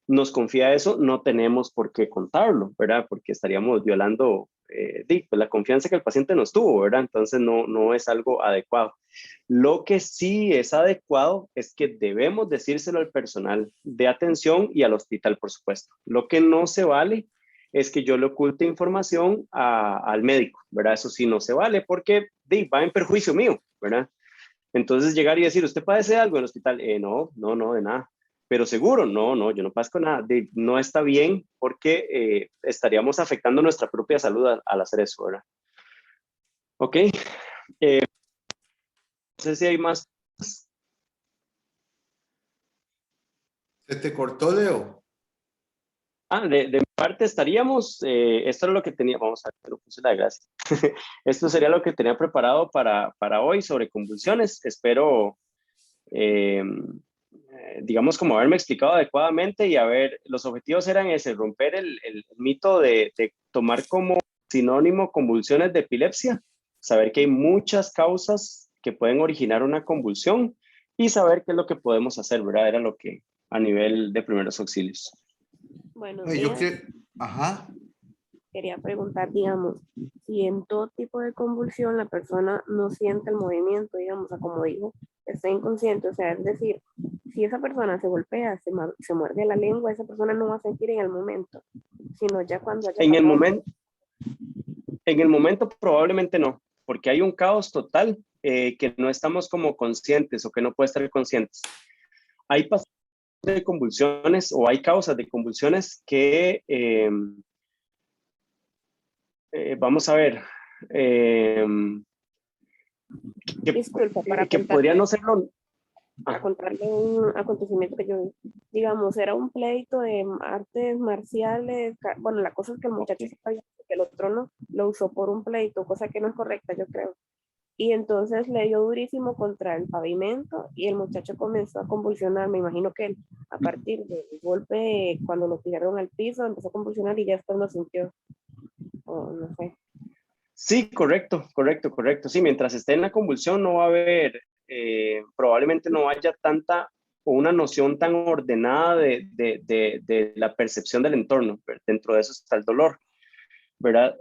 nos confía eso, no tenemos por qué contarlo, ¿verdad? Porque estaríamos violando pues la confianza que el paciente nos tuvo, ¿verdad? Entonces no es algo adecuado. Lo que sí es adecuado es que debemos decírselo al personal de atención y al hospital, por supuesto. Lo que no se vale es que yo le oculte información al médico, ¿verdad? Eso sí no se vale porque va en perjuicio mío, ¿verdad? Entonces llegar y decir, ¿usted padece algo en el hospital? No, de nada. Pero seguro, no, yo no padezco nada. No está bien porque estaríamos afectando nuestra propia salud al hacer eso, ¿verdad? Ok. No sé si hay más. ¿Se te cortó, Leo? De mi parte estaríamos, esto es lo que tenía, vamos a ver, lo puse la gracia. Esto sería lo que tenía preparado para hoy sobre convulsiones. Espero, digamos, como haberme explicado adecuadamente y a ver, los objetivos eran ese, romper el mito de tomar como sinónimo convulsiones de epilepsia, saber que hay muchas causas que pueden originar una convulsión y saber qué es lo que podemos hacer, ¿verdad? Era lo que a nivel de primeros auxilios. Buenos Yo días. creo, ajá. Quería preguntar, digamos, si en todo tipo de convulsión la persona no siente el movimiento, digamos, o sea, como dijo, está inconsciente, o sea, es decir, si esa persona se golpea, se muerde la lengua, esa persona no va a sentir en el momento, sino ya cuando haya En el pasado. momento probablemente no, porque hay un caos total que no estamos como conscientes o que no puede estar conscientes. Hay pacientes de convulsiones o hay causas de convulsiones que, vamos a ver, Disculpa, para que podría no serlo. para contarle un acontecimiento que yo vi. Digamos, era un pleito de artes marciales. Bueno, la cosa es que el muchacho se cayó, que el otro no, lo usó por un pleito, cosa que no es correcta, yo creo. Y entonces le dio durísimo contra el pavimento y el muchacho comenzó a convulsionar. Me imagino que él, a partir del golpe, cuando lo tiraron al piso, empezó a convulsionar y ya después lo sintió. O no sé. Sí, correcto. Sí, mientras esté en la convulsión no va a haber, probablemente no haya tanta o una noción tan ordenada de la percepción del entorno. Dentro de eso está el dolor, ¿verdad?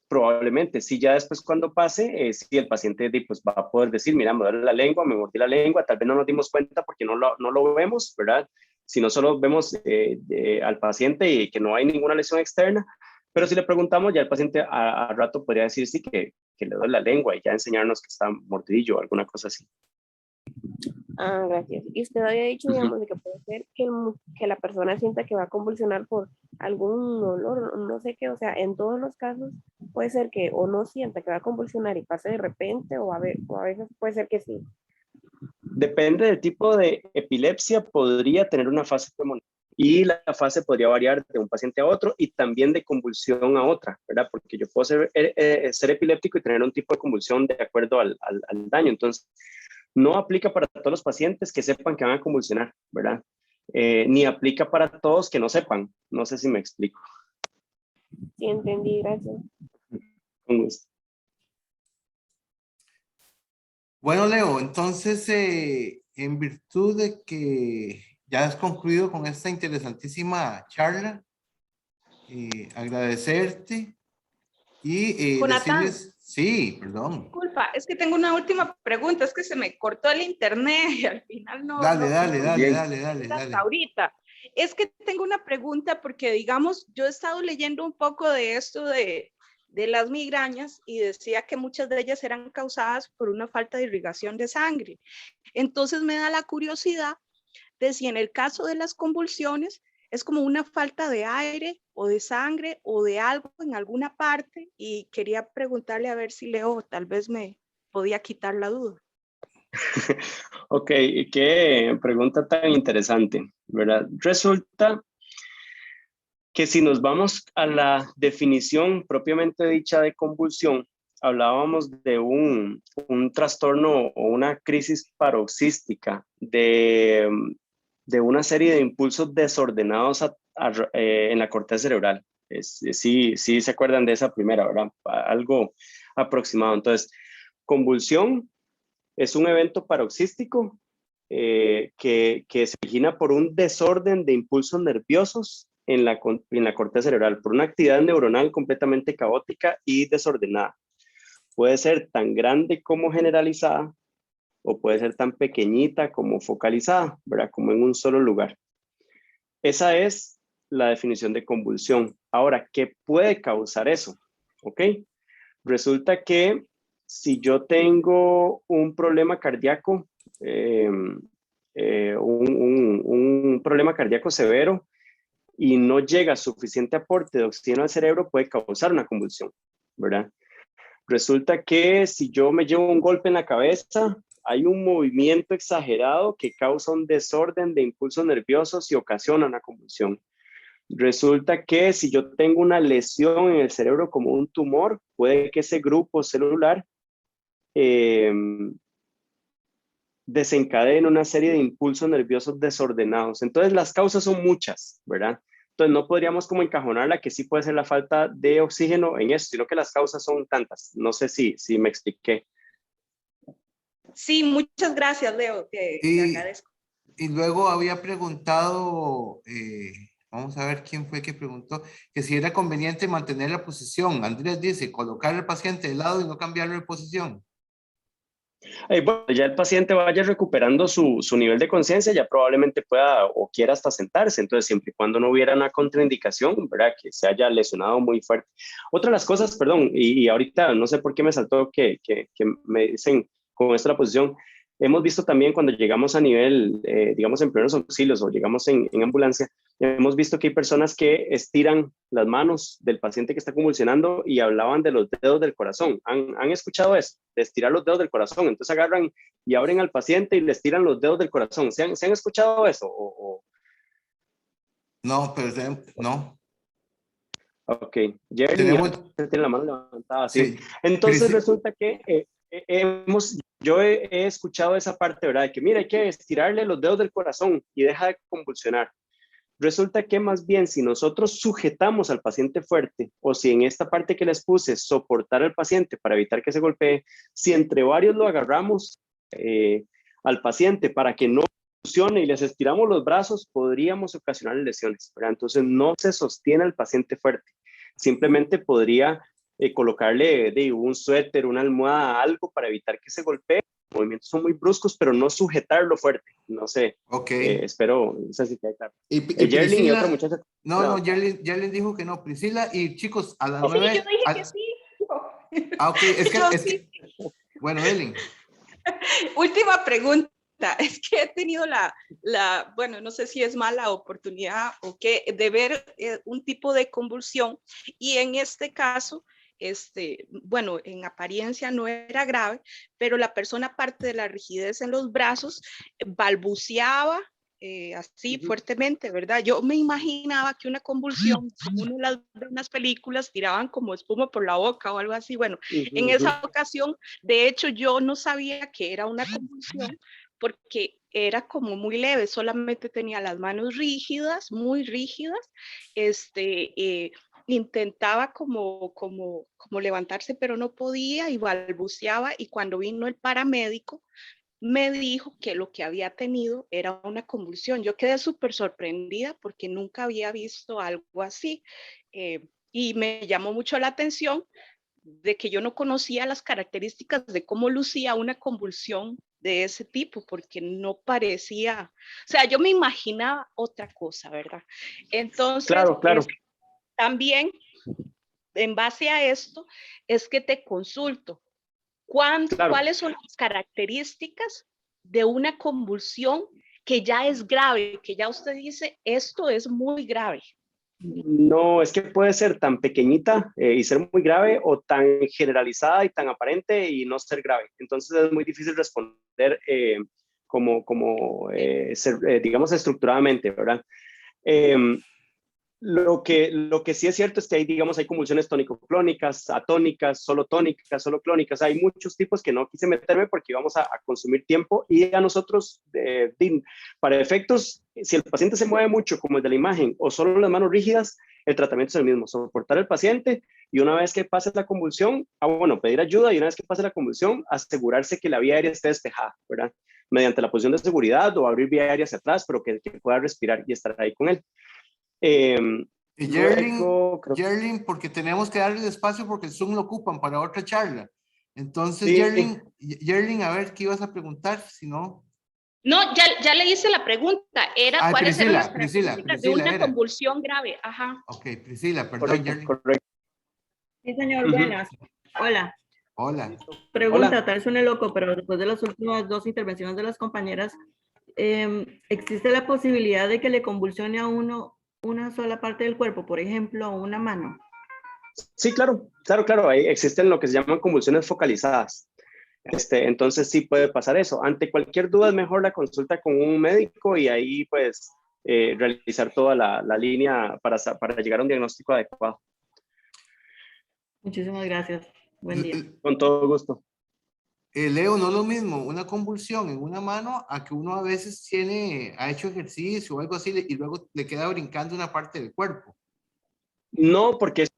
Probablemente, sí, ya después cuando pase, sí, el paciente pues, va a poder decir, mira, me duele la lengua, me mordí la lengua, tal vez no nos dimos cuenta porque no lo vemos, ¿verdad? Si no solo vemos al paciente y que no hay ninguna lesión externa, pero si le preguntamos, ya el paciente a rato podría decir sí que le duele la lengua y ya enseñarnos que está mordidillo o alguna cosa así. Ah, gracias. Y usted había dicho, digamos, de que puede ser que la persona sienta que va a convulsionar por algún olor, no sé qué, o sea, en todos los casos puede ser que o no sienta que va a convulsionar y pase de repente, o a veces puede ser que sí. Depende del tipo de epilepsia, podría tener una fase pulmonar y la fase podría variar de un paciente a otro y también de convulsión a otra, ¿verdad? Porque yo puedo ser epiléptico y tener un tipo de convulsión de acuerdo al daño. Entonces, no aplica para todos los pacientes que sepan que van a convulsionar, ¿verdad? Ni aplica para todos que no sepan. No sé si me explico. Sí, entendí, gracias. Con gusto. Bueno, Leo, entonces, en virtud de que ya has concluido con esta interesantísima charla, agradecerte y Jonathan, decirles, sí, perdón. disculpa, es que tengo una última pregunta, es que se me cortó el internet y al final Dale, dale, dale, Bien. dale, dale, hasta dale. ahorita. Es que tengo una pregunta porque, digamos, yo he estado leyendo un poco de esto de las migrañas y decía que muchas de ellas eran causadas por una falta de irrigación de sangre. Entonces me da la curiosidad de si en el caso de las convulsiones es como una falta de aire o de sangre o de algo en alguna parte, y quería preguntarle a ver si Leo tal vez me podía quitar la duda. Ok, qué pregunta tan interesante, ¿verdad? Resulta que si nos vamos a la definición propiamente dicha de convulsión, hablábamos de un trastorno o una crisis paroxística de una serie de impulsos desordenados en la corteza cerebral. Sí, sí se acuerdan de esa primera, ¿verdad? Algo aproximado. Entonces, convulsión es un evento paroxístico que se origina por un desorden de impulsos nerviosos en la corteza cerebral, por una actividad neuronal completamente caótica y desordenada. Puede ser tan grande como generalizada o puede ser tan pequeñita como focalizada, ¿verdad? Como en un solo lugar. Esa es la definición de convulsión. Ahora, ¿qué puede causar eso? ¿Ok? Resulta que si yo tengo un problema cardíaco, un problema cardíaco severo y no llega suficiente aporte de oxígeno al cerebro, puede causar una convulsión, ¿verdad? Resulta que si yo me llevo un golpe en la cabeza, hay un movimiento exagerado que causa un desorden de impulsos nerviosos y ocasiona una convulsión. Resulta que si yo tengo una lesión en el cerebro como un tumor, puede que ese grupo celular desencadene una serie de impulsos nerviosos desordenados. Entonces las causas son muchas, ¿verdad? Entonces no podríamos como encajonarla que sí puede ser la falta de oxígeno en eso, sino que las causas son tantas. No sé si me expliqué. Sí, muchas gracias, Leo, te agradezco. Y luego había preguntado, vamos a ver quién fue que preguntó, que si era conveniente mantener la posición. Andrés dice, colocar al paciente de lado y no cambiarlo de posición. Bueno, ya el paciente vaya recuperando su nivel de conciencia, ya probablemente pueda o quiera hasta sentarse, entonces siempre y cuando no hubiera una contraindicación, ¿verdad? Que se haya lesionado muy fuerte. Otra de las cosas, perdón, y ahorita no sé por qué me saltó que me dicen con esto la posición, hemos visto también cuando llegamos a nivel, digamos, en primeros auxilios o llegamos en ambulancia, hemos visto que hay personas que estiran las manos del paciente que está convulsionando y hablaban de los dedos del corazón. ¿Han escuchado eso? De estirar los dedos del corazón. Entonces agarran y abren al paciente y le estiran los dedos del corazón. ¿Se han escuchado eso? No, pero no. Ok. Jerry Tenemos, tiene la mano levantada, sí. sí. Entonces resulta que yo he escuchado esa parte, ¿verdad? De que mira, hay que estirarle los dedos del corazón y deja de convulsionar. Resulta que más bien si nosotros sujetamos al paciente fuerte o si en esta parte que les puse soportar al paciente para evitar que se golpee, si entre varios lo agarramos al paciente para que no funcione y les estiramos los brazos, podríamos ocasionar lesiones, ¿verdad? Entonces no se sostiene al paciente fuerte, simplemente podría colocarle un suéter, una almohada, algo para evitar que se golpee. Los movimientos son muy bruscos, pero no sujetarlo fuerte. No sé, espero, no sé si queda claro. Y Jerlyn y otra Priscila, muchacha. no, Jerlyn dijo que no. Priscila y chicos, a las Sí, 9. yo dije que sí. Ok, es que, bueno, Ellen. Última pregunta, pregunta. Es que he tenido bueno, no sé si es mala oportunidad o qué, de ver un tipo de convulsión y en este caso, bueno, en apariencia no era grave, pero la persona, aparte de la rigidez en los brazos, balbuceaba así fuertemente, ¿verdad? Yo me imaginaba que una convulsión, como uno las ve en las películas, tiraban como espuma por la boca o algo así. Bueno, en esa ocasión, de hecho, yo no sabía que era una convulsión porque era como muy leve, solamente tenía las manos rígidas, muy rígidas, intentaba como levantarse, pero no podía y balbuceaba, y cuando vino el paramédico, me dijo que lo que había tenido era una convulsión. Yo quedé súper sorprendida porque nunca había visto algo así y me llamó mucho la atención de que yo no conocía las características de cómo lucía una convulsión de ese tipo, porque no parecía, o sea, yo me imaginaba otra cosa, ¿verdad? Entonces, Claro. también en base a esto es que te consulto. Claro. ¿Cuáles son las características de una convulsión que ya es grave, que ya usted dice, esto es muy grave? No, es que puede ser tan pequeñita y ser muy grave o tan generalizada y tan aparente y no ser grave. Entonces es muy difícil responder digamos, estructuradamente, ¿verdad? Lo que sí es cierto es que hay, digamos, hay convulsiones tónico-clónicas, atónicas, solo clónicas. Hay muchos tipos que no quise meterme porque íbamos a consumir tiempo y a nosotros, para efectos, si el paciente se mueve mucho, como el de la imagen, o solo las manos rígidas, el tratamiento es el mismo, soportar al paciente y una vez que pase la convulsión, pedir ayuda y una vez que pase la convulsión, asegurarse que la vía aérea esté despejada, ¿verdad? Mediante la posición de seguridad o abrir vía aérea hacia atrás, pero que pueda respirar y estar ahí con él. Y Luego, Yerlin, porque tenemos que darle espacio porque el Zoom lo ocupan para otra charla. Entonces, sí, Yerlin, a ver, ¿qué ibas a preguntar? Si no... No, ya le hice la pregunta. Era cuáles eran las Priscila características de una era. convulsión grave. Ajá. Ok, Priscila, perdón, Yerlin. correcto. Sí, señor, buenas. Hola. Hola. Pregunta, Hola. tal vez suene loco, pero después de las últimas dos intervenciones de las compañeras, ¿existe la posibilidad de que le convulsione a uno una sola parte del cuerpo, por ejemplo, una mano? Sí, claro. Ahí existen lo que se llaman convulsiones focalizadas. Entonces sí puede pasar eso. Ante cualquier duda es mejor la consulta con un médico y ahí pues realizar toda la línea para llegar a un diagnóstico adecuado. Muchísimas gracias. Buen día. Con todo gusto. Leo, no es lo mismo una convulsión en una mano a que uno a veces ha hecho ejercicio o algo así y luego le queda brincando una parte del cuerpo. No, porque es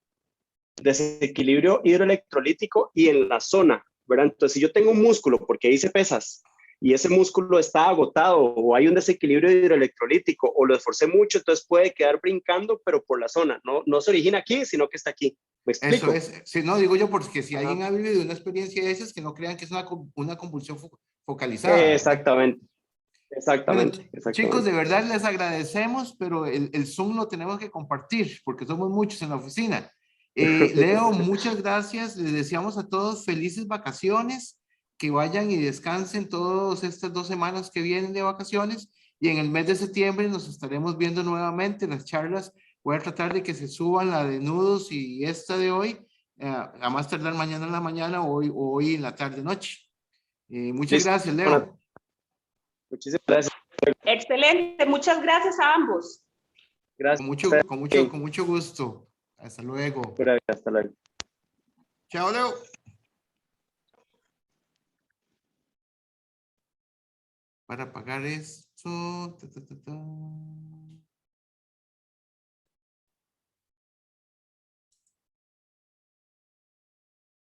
desequilibrio hidroelectrolítico y en la zona, ¿verdad? Entonces, si yo tengo un músculo porque hice pesas y ese músculo está agotado o hay un desequilibrio hidroelectrolítico o lo esforcé mucho, entonces puede quedar brincando, pero por la zona. No se origina aquí, sino que está aquí. ¿Me explico? Eso es, sí, no, digo yo porque si alguien ha vivido una experiencia de esas, que no crean que es una convulsión focalizada. Exactamente. Bueno, chicos, de verdad les agradecemos, pero el Zoom lo tenemos que compartir porque somos muchos en la oficina. Leo, muchas gracias. Les deseamos a todos felices vacaciones, que vayan y descansen todas estas 2 semanas que vienen de vacaciones y en el mes de septiembre nos estaremos viendo nuevamente las charlas. Voy a tratar de que se suban la de nudos y esta de hoy, a más tardar mañana en la mañana o hoy en la tarde noche. Muchas gracias, Leo. Muchísimas gracias. Excelente, muchas gracias a ambos. Gracias. Con mucho gusto. Hasta luego. Hasta luego. Chao, Leo. Para pagar esto.